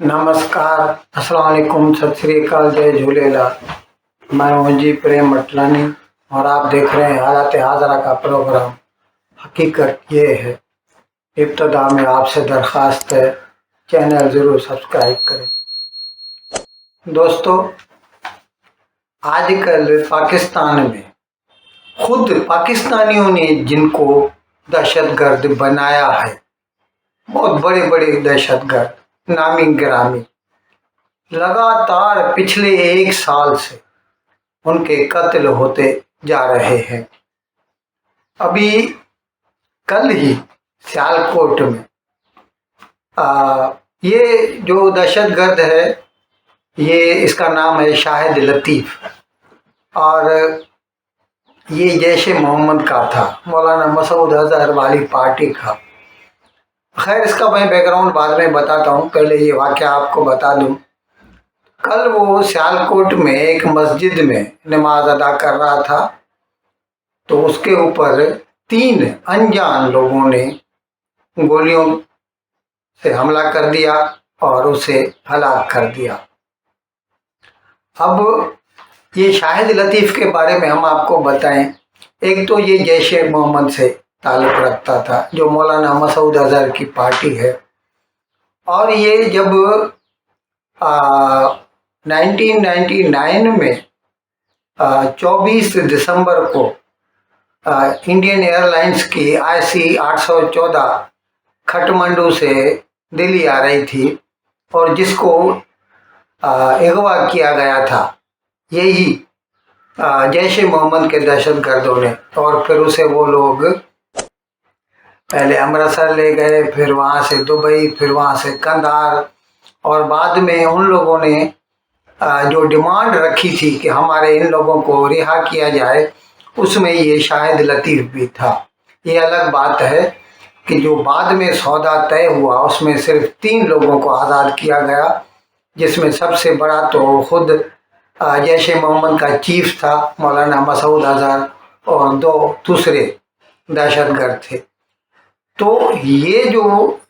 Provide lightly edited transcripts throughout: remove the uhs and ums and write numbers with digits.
नमस्कार, अस्सलाम वालेकुम, सत श्री अकाल, जय झूलेलाल। मैं हूं जी प्रेम मटलानी और आप देख रहे हैं हालत हाजरा का प्रोग्राम। हकीकत ये है, इब्तदा में आपसे दरख्वास्त है, चैनल ज़रूर सब्सक्राइब करें। दोस्तों, आजकल पाकिस्तान में खुद पाकिस्तानियों ने जिनको दहशतगर्द बनाया है, बहुत बड़े बड़े दहशतगर्द नामी गिरामी, लगातार पिछले 1 साल से उनके कत्ल होते जा रहे हैं। अभी कल ही सियालकोट में ये जो दहशतगर्द है, ये इसका नाम है शाहिद लतीफ़ और ये जैश ए मोहम्मद का था, मौलाना मसूद अजहर वाली पार्टी का। खैर, इसका मैं बैकग्राउंड बाद में बताता हूँ, पहले ये वाक़या आपको बता दूँ। कल वो सियालकोट में एक मस्जिद में नमाज अदा कर रहा था, तो उसके ऊपर 3 अनजान लोगों ने गोलियों से हमला कर दिया और उसे हलाक कर दिया। अब ये शाहिद लतीफ़ के बारे में हम आपको बताएं। एक तो ये जैश ए मोहम्मद से ताल्लुक़ रखता था, जो मौलाना मसूद अजहर की पार्टी है, और ये जब 1999 में 24 दिसंबर को इंडियन एयरलाइंस की IC 814 खटमंडू से दिल्ली आ रही थी और जिसको अगवा किया गया था यही जैश ए मोहम्मद के दहशतगर्दों ने, और फिर उसे वो लोग पहले अमृतसर ले गए, फिर वहाँ से दुबई, फिर वहाँ से कंधार, और बाद में उन लोगों ने जो डिमांड रखी थी कि हमारे इन लोगों को रिहा किया जाए, उसमें ये शाहिद लतीफ़ भी था। ये अलग बात है कि जो बाद में सौदा तय हुआ उसमें सिर्फ 3 लोगों को आज़ाद किया गया, जिसमें सबसे बड़ा तो खुद जैश ए मोहम्मद का चीफ था मौलाना मसूद अजहर, और 2 दूसरे दहशतगर्द थे। तो ये जो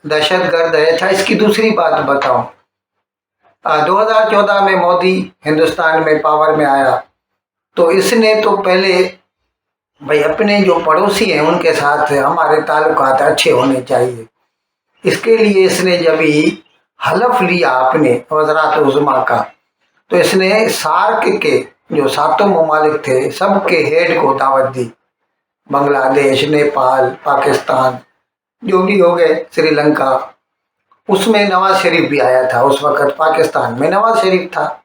दहशतगर्द है, अच्छा इसकी दूसरी बात बताऊं, 2014 में मोदी हिंदुस्तान में पावर में आया, तो इसने तो पहले भाई अपने जो पड़ोसी हैं उनके साथ हमारे ताल्लुकात अच्छे होने चाहिए। इसके लिए इसने जब ही हलफ लिया अपने वज़रात उज़्मा का, तो इसने सार्क के जो 7 ममालिक थे सबके हेड को दावत दी, बांग्लादेश, नेपाल, पाकिस्तान, जो भी हो गए, श्रीलंका। उसमें नवाज शरीफ भी आया था, उस वक़्त पाकिस्तान में नवाज शरीफ था।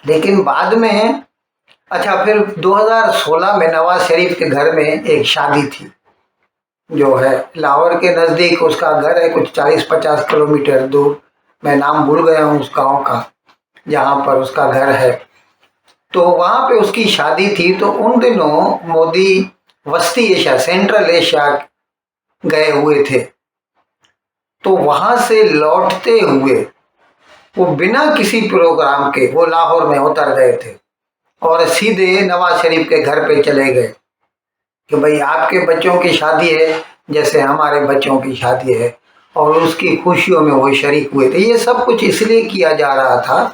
लेकिन बाद में अच्छा, फिर 2016 में नवाज शरीफ के घर में एक शादी थी, जो है लाहौर के नज़दीक उसका घर है, कुछ 40-50 किलोमीटर दूर, मैं नाम भूल गया हूँ उस गाँव का जहाँ पर उसका घर है। तो वहाँ पे उसकी शादी थी। तो उन दिनों मोदी वस्ती एशिया, सेंट्रल एशिया गए हुए थे, तो वहाँ से लौटते हुए वो बिना किसी प्रोग्राम के वो लाहौर में उतर गए थे और सीधे नवाज शरीफ के घर पे चले गए कि भाई आपके बच्चों की शादी है जैसे हमारे बच्चों की शादी है, और उसकी खुशियों में वो शरीक हुए थे। ये सब कुछ इसलिए किया जा रहा था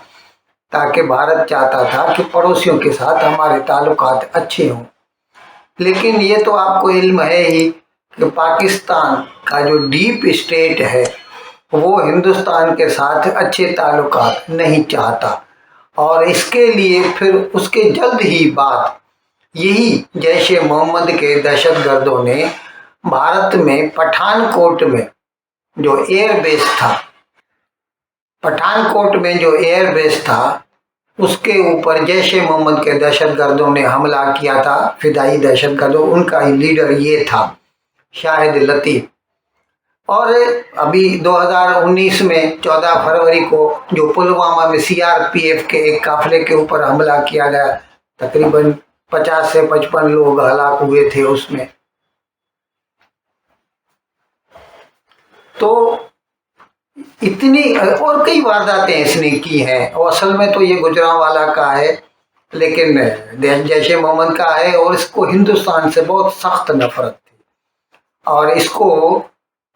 ताकि भारत चाहता था कि पड़ोसियों के साथ हमारे ताल्लुकात अच्छे हों। लेकिन ये तो आपको इल्म है ही कि पाकिस्तान का जो डीप स्टेट है वो हिंदुस्तान के साथ अच्छे ताल्लुकात नहीं चाहता, और इसके लिए फिर उसके जल्द ही बाद यही जैश ए मोहम्मद के दहशतगर्दों ने भारत में पठानकोट में जो एयरबेस था, पठानकोट में जो एयरबेस था उसके ऊपर जैश ए मोहम्मद के दहशतगर्दों ने हमला किया था। फिदाई दहशतगर्दों, उनका ही लीडर ये था शाहिद लतीफ़। और अभी 2019 में 14 फरवरी को जो पुलवामा में CRPF के एक काफिले के ऊपर हमला किया गया, तकरीबन 50 से 55 लोग हलाक हुए थे उसमें। तो इतनी और कई वारदातें इसने की हैं, और असल में तो ये गुजरांवाला का है, लेकिन जैश ए मोहम्मद का है, और इसको हिंदुस्तान से बहुत सख्त नफरत थी, और इसको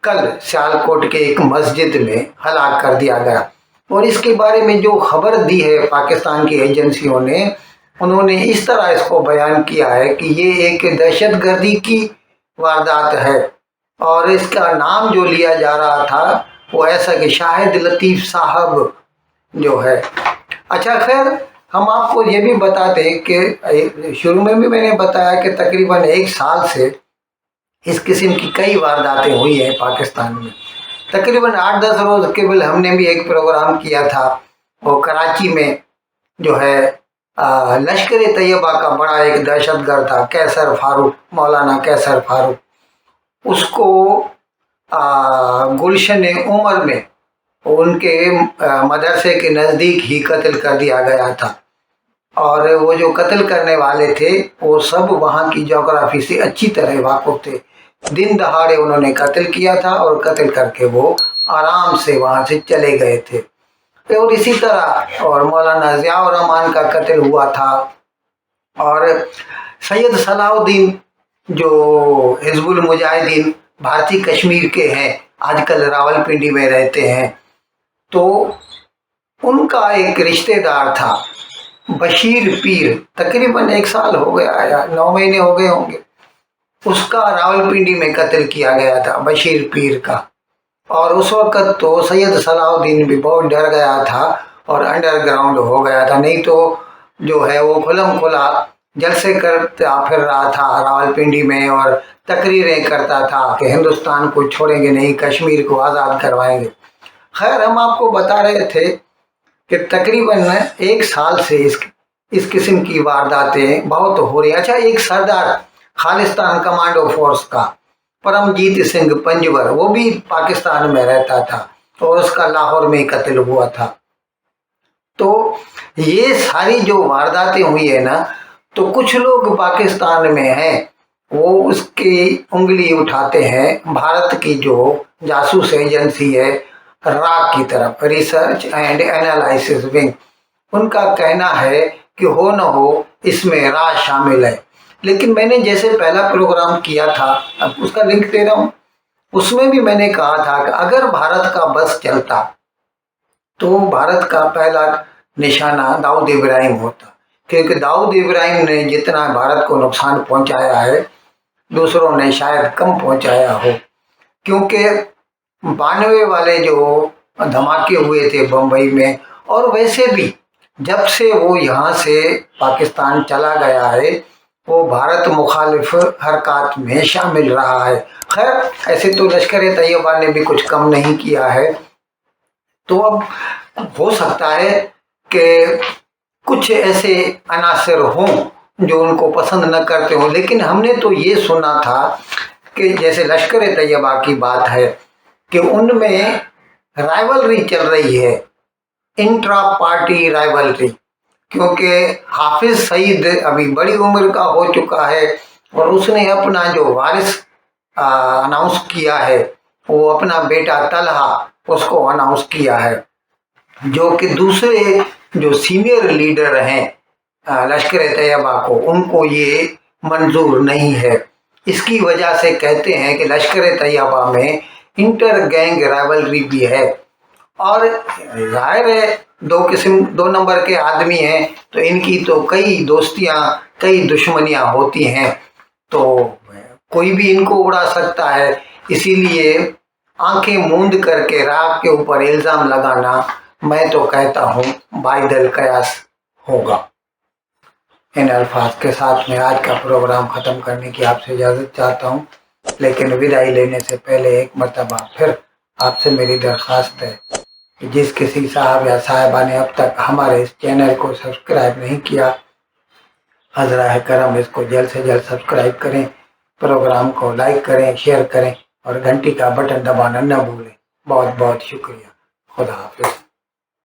कल सियालकोट के एक मस्जिद में हलाक कर दिया गया। اور इसके बारे में जो खबर दी है पाकिस्तान की एजेंसियों ने, उन्होंने इस तरह इसको बयान किया है कि ये एक दहशतगर्दी की वारदात है, और इसका नाम जो लिया जा रहा था वो ऐसा कि शाहिद लतीफ़ साहब जो है। अच्छा, खैर हम आपको ये भी बताते कि शुरू में भी मैंने बताया कि तकरीबन 1 साल से इस किस्म की कई वारदातें हुई हैं पाकिस्तान में। तकरीबन 8-10 रोज़ केवल हमने भी एक प्रोग्राम किया था, वो कराची में जो है लश्कर तैयबा का बड़ा एक दहशतगर्द था कैसर फारूक, मौलाना कैसर फारूक, उसको गुलशन उमर में उनके मदरसे के नज़दीक ही कत्ल कर दिया गया था। और वो जो कत्ल करने वाले थे वो सब वहाँ की जोग्राफी से अच्छी तरह वाकिफ थे। दिन दहाड़े उन्होंने कत्ल किया था और कत्ल करके वो आराम से वहाँ से चले गए थे। और इसी तरह और मौलाना ज़ियाउर रहमान का कत्ल हुआ था, और सैयद सलाउद्दीन जो हिजबुल मुजाहिदीन भारतीय कश्मीर के हैं, आजकल रावलपिंडी में रहते हैं, तो उनका एक रिश्तेदार था बशीर पीर, तकरीबन 1 साल हो गया या 9 महीने हो गए होंगे, उसका रावलपिंडी में कत्ल किया गया था बशीर पीर का। और उस वक़्त तो सैयद सलाउद्दीन भी बहुत डर गया था और अंडरग्राउंड हो गया था, नहीं तो जो है वो खुलम खुला जलसे करता फिर रहा था रावलपिंडी में और तकरीरें करता था कि हिंदुस्तान को छोड़ेंगे नहीं, कश्मीर को आज़ाद करवाएंगे। खैर, हम आपको बता रहे थे कि तकरीबन 1 साल से इस किस्म की वारदातें बहुत हो रही। अच्छा, एक सरदार खालिस्तान कमांडो फोर्स का परमजीत सिंह पंजवर, वो भी पाकिस्तान में रहता था और उसका लाहौर में कत्ल हुआ था। तो ये सारी जो वारदातें हुई है ना, तो कुछ लोग पाकिस्तान में हैं वो उसकी उंगली उठाते हैं भारत की जो जासूस एजेंसी है रा की तरफ, रिसर्च एंड एनालिसिस विंग। उनका कहना है कि हो न हो इसमें रा शामिल है। लेकिन मैंने जैसे पहला प्रोग्राम किया था, अब उसका लिंक दे रहा हूँ, उसमें भी मैंने कहा था कि अगर भारत का बस चलता तो भारत का पहला निशाना दाऊद इब्राहिम होता, क्योंकि दाऊद इब्राहिम ने जितना भारत को नुकसान पहुंचाया है दूसरों ने शायद कम पहुंचाया हो। क्योंकि 92 वाले जो धमाके हुए थे बम्बई में, और वैसे भी जब से वो यहाँ से पाकिस्तान चला गया है वो भारत मुखालिफ हरकत में शामिल रहा है। खैर, ऐसे तो लश्कर तैयबा ने भी कुछ कम नहीं किया है। तो अब हो सकता है कि कुछ ऐसे अनासर हों जो उनको पसंद न करते हों, लेकिन हमने तो ये सुना था कि जैसे लश्कर तैयबा की बात है कि उनमें राइवलरी चल रही है, इंट्रा पार्टी राइवलरी, क्योंकि हाफिज सईद अभी बड़ी उम्र का हो चुका है और उसने अपना जो वारिस अनाउंस किया है वो अपना बेटा तलहा उसको अनाउंस किया है, जो कि दूसरे जो सीनियर लीडर हैं लश्कर तैयबा को, उनको ये मंजूर नहीं है। इसकी वजह से कहते हैं कि लश्कर तैयबा में इंटर गैंग राइवलरी भी है, और जाहिर है 2 नंबर के आदमी हैं तो इनकी तो कई दोस्तियां कई दुश्मनियां होती हैं, तो कोई भी इनको उड़ा सकता है। इसीलिए आंखें मूंद करके राग के ऊपर इल्ज़ाम लगाना मैं तो कहता हूँ बाइदल कयास होगा। इन अल्फाज के साथ मैं आज का प्रोग्राम ख़त्म करने की आपसे इजाज़त चाहता हूँ, लेकिन विदाई लेने से पहले एक मरतबा फिर आपसे मेरी दरख्वास्त है कि जिस किसी साहब या साहिबा ने अब तक हमारे इस चैनल को सब्सक्राइब नहीं किया, हज़राए करम इसको जल्द से जल्द सब्सक्राइब करें, प्रोग्राम को लाइक करें, शेयर करें और घंटी का बटन दबाना न भूलें। बहुत बहुत शुक्रिया। खुदा हाफिज़।